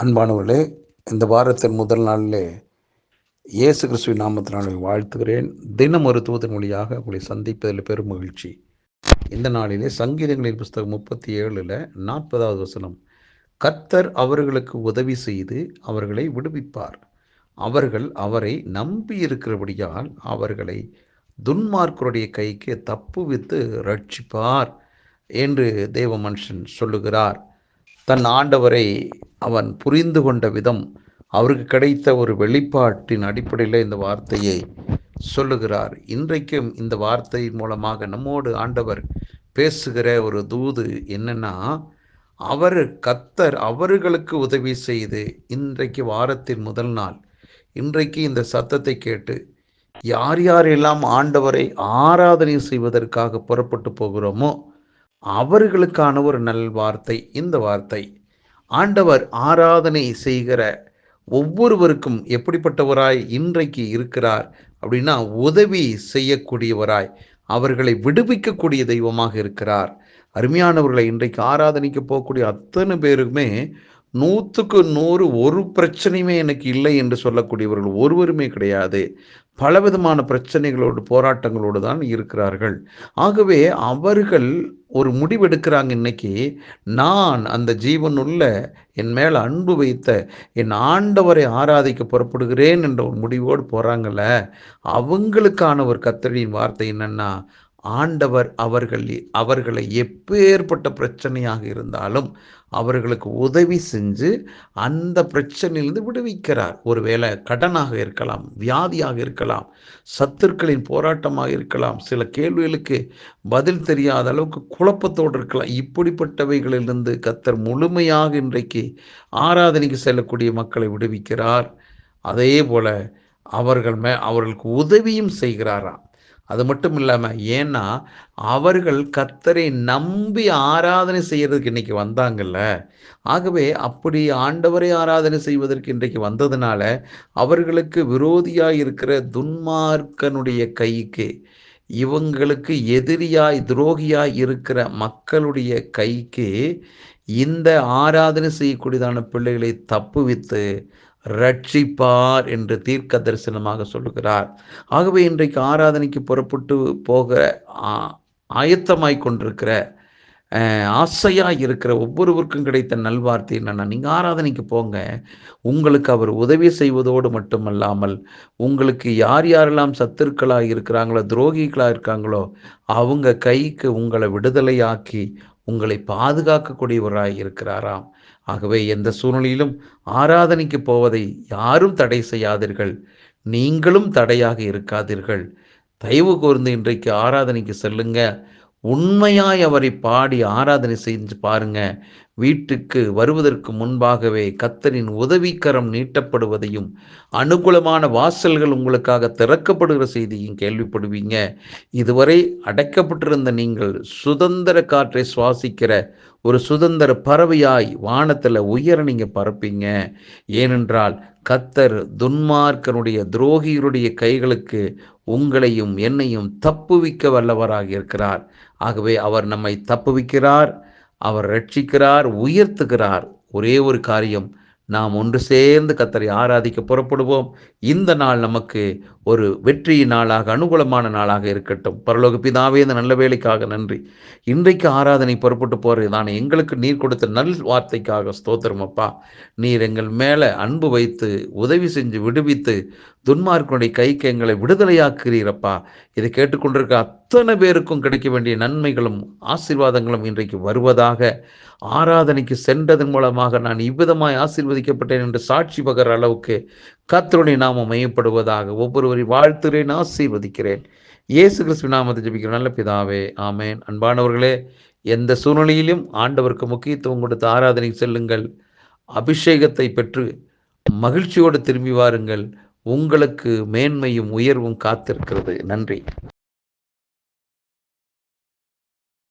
அன்பானவர்களே, இந்த வாரத்தின் முதல் நாளிலே இயேசு கிறிஸ்துவின் நாமத்தினால் வாழ்த்துகிறேன். தினம் ஒரு தூதன் வழியாக உங்களை சந்திப்பதில் பெரும் மகிழ்ச்சி. இந்த நாளிலே சங்கீதங்களின் புஸ்தகம் 37 40வது வசனம், கர்த்தர் அவர்களுக்கு உதவி செய்து அவர்களை விடுவிப்பார். அவர்கள் அவரை நம்பியிருக்கிறபடியால் அவர்களை துன்மார்க்கருடைய கைக்கு தப்புவித்து ரட்சிப்பார் என்று தேவ மனுஷன் சொல்லுகிறார். தன் ஆண்டவரை அவன் புரிந்து கொண்ட விதம், அவருக்கு கிடைத்த ஒரு வெளிப்பாட்டின் அடிப்படையில் இந்த வார்த்தையை சொல்லுகிறார். இன்றைக்கும் இந்த வார்த்தையின் மூலமாக நம்மோடு ஆண்டவர் பேசுகிற ஒரு தூது என்னன்னா, கர்த்தர் அவர்களுக்கு உதவி செய்து, இன்றைக்கு வாரத்தின் முதல் நாள், இன்றைக்கு இந்த சத்தத்தை கேட்டு யார் யாரெல்லாம் ஆண்டவரை ஆராதனை செய்வதற்காக புறப்பட்டு போகிறோமோ அவர்களுக்கான ஒரு நல் வார்த்தை இந்த வார்த்தை. ஆண்டவர் ஆராதனை செய்கிற ஒவ்வொருவருக்கும் எப்படிப்பட்டவராய் இன்றைக்கு இருக்கிறார் அப்படின்னா, உதவி செய்யக்கூடியவராய், அவர்களை விடுவிக்கக்கூடிய தெய்வமாக இருக்கிறார். அருமையானவர்களை, இன்றைக்கு ஆராதனைக்கு போகக்கூடிய அத்தனை பேருக்குமே 100க்கு 100 ஒரு பிரச்சனையுமே எனக்கு இல்லை என்று சொல்லக்கூடியவர்கள் ஒருவருமே கிடையாது. பலவிதமான பிரச்சனைகளோடு போராட்டங்களோடு தான் இருக்கிறார்கள். ஆகவே அவர்கள் ஒரு முடிவெடுக்கிறாங்க, இன்னைக்கு நான் அந்த ஜீவனுள்ள என் மேல் அன்பு வைத்த என் ஆண்டவரை ஆராதிக்க புறப்படுகிறேன் என்ற ஒரு முடிவோடு போகிறாங்கல்ல, அவங்களுக்கான ஒரு கர்த்தரின் வார்த்தை என்னன்னா, ஆண்டவர் அவர்களை எப்பேற்பட்ட பிரச்சனையாக இருந்தாலும் அவர்களுக்கு உதவி செஞ்சு அந்த பிரச்சனையிலிருந்து விடுவிக்கிறார். ஒருவேளை கடனாக இருக்கலாம், வியாதியாக இருக்கலாம், சத்துருக்களின் போராட்டமாக இருக்கலாம், சில கேள்விகளுக்கு பதில் தெரியாத அளவுக்கு குழப்பத்தோடு இருக்கலாம். இப்படிப்பட்டவைகளிலிருந்து கர்த்தர் முழுமையாக இன்றைக்கு ஆராதனைக்கு செல்லக்கூடிய மக்களை விடுவிக்கிறார். அதே போல அவர்களுக்கு உதவியும் செய்கிறாராம். அது மட்டும் இல்லாமல், ஏன்னா அவர்கள் கர்த்தரை நம்பி ஆராதனை செய்யறதுக்கு இன்றைக்கி வந்தாங்கல்ல, ஆகவே அப்படி ஆண்டவரை ஆராதனை செய்வதற்கு இன்றைக்கு வந்ததுனால அவர்களுக்கு விரோதியாய் இருக்கிற துன்மார்க்கனுடைய கைக்கு, இவங்களுக்கு எதிரியாய் துரோகியாய் இருக்கிற மக்களுடைய கைக்கு இந்த ஆராதனை செய்யக்கூடியதான பிள்ளைகளை தப்புவித்து ரட்சிப்பார் என்று தீர்க்க தரிசனமாக சொல்லுகிறார். ஆகவே இன்றைக்கு ஆராதனைக்கு புறப்பட்டு போக ஆயத்தமாய் கொண்டிருக்கிற, ஆசையாக இருக்கிற ஒவ்வொருவருக்கும் கிடைத்த நல்வார்த்தை என்னென்னா, நீங்கள் ஆராதனைக்கு போங்க. உங்களுக்கு அவர் உதவி செய்வதோடு மட்டுமல்லாமல், உங்களுக்கு யார் யாரெல்லாம் சத்துருக்களாக இருக்கிறாங்களோ, துரோகிகளாக இருக்காங்களோ, அவங்க கைக்கு உங்களை விடுதலையாக்கி உங்களை பாதுகாக்கக்கூடியவராய் இருக்கிறாராம். ஆகவே எந்த சூழ்நிலையிலும் ஆராதனைக்கு போவதை யாரும் தடை செய்யாதீர்கள், நீங்களும் தடையாக இருக்காதீர்கள். தயவு கூர்ந்து இன்றைக்கு ஆராதனைக்கு செல்லுங்க. உண்மையாய் அவரை பாடி ஆராதனை செஞ்சு பாருங்க. வீட்டுக்கு வருவதற்கு முன்பாகவே கர்த்தரின் உதவிக்கரம் நீட்டப்படுவதையும், அனுகூலமான வாசல்கள் உங்களுக்காக திறக்கப்படுகிற செய்தியும் கேள்விப்படுவீங்க. இதுவரை அடைக்கப்பட்டிருந்த நீங்கள் சுதந்திர காற்றை சுவாசிக்கிற ஒரு சுதந்திர பறவையாய் வானத்தில் உயர நீங்கள் பறப்பீங்க. ஏனென்றால் கர்த்தர் துன்மார்க்கனுடைய துரோகியருடைய கைகளுக்கு உங்களையும் என்னையும் தப்புவிக்க வல்லவராக இருக்கிறார். ஆகவே அவர் நம்மை தப்புவிக்கிறார், அவர் ரட்சிக்கிறார், உயர்த்துகிறார். ஒரே ஒரு காரியம், நாம் ஒன்று சேர்ந்து கர்த்தரை ஆராதிக்க புறப்படுவோம். இந்த நாள் நமக்கு ஒரு வெற்றி நாளாக, அனுகூலமான நாளாக இருக்கட்டும். பரலோக பிதாவே, இந்த நல்ல வேலைக்காக நன்றி. இன்றைக்கு ஆராதனை புறப்பட்டு போகிறது நான் எங்களுக்கு நீர் கொடுத்த நல் வார்த்தைக்காக ஸ்தோத்திரம் அப்பா. நீர் எங்கள் மேலே அன்பு வைத்து உதவி செஞ்சு விடுவித்து துன்மார்க்கனுடைய கைக்கு எங்களை விடுதலையாக்குறீரப்பா. இதை கேட்டுக்கொண்டிருக்க அத்தனை பேருக்கும் கிடைக்க வேண்டிய நன்மைகளும் ஆசீர்வாதங்களும் இன்றைக்கு வருவதாக, ஆராதனைக்கு சென்றதன் மூலமாக நான் இவ்விதமாய் ஆசீர்வதிக்கப்பட்டேன் என்று சாட்சி பகர அளவுக்கு கர்த்தருடைய நாமம் மையப்படுவதாக ஒவ்வொருவரையும் வாழ்த்துகிறேன், ஆசீர்வதிக்கிறேன். இயேசு கிறிஸ்துவின் நாமத்தை ஜெபிக்கிறேன் நல்ல பிதாவே, ஆமேன். அன்பானவர்களே, எந்த சூழ்நிலையிலும் ஆண்டவருக்கு முக்கியத்துவம் கொடுத்து ஆராதனைக்கு செல்லுங்கள். அபிஷேகத்தை பெற்று மகிழ்ச்சியோடு திரும்பி வாருங்கள். உங்களுக்கு மேன்மையும் உயர்வும் காத்திருக்கிறது. நன்றி.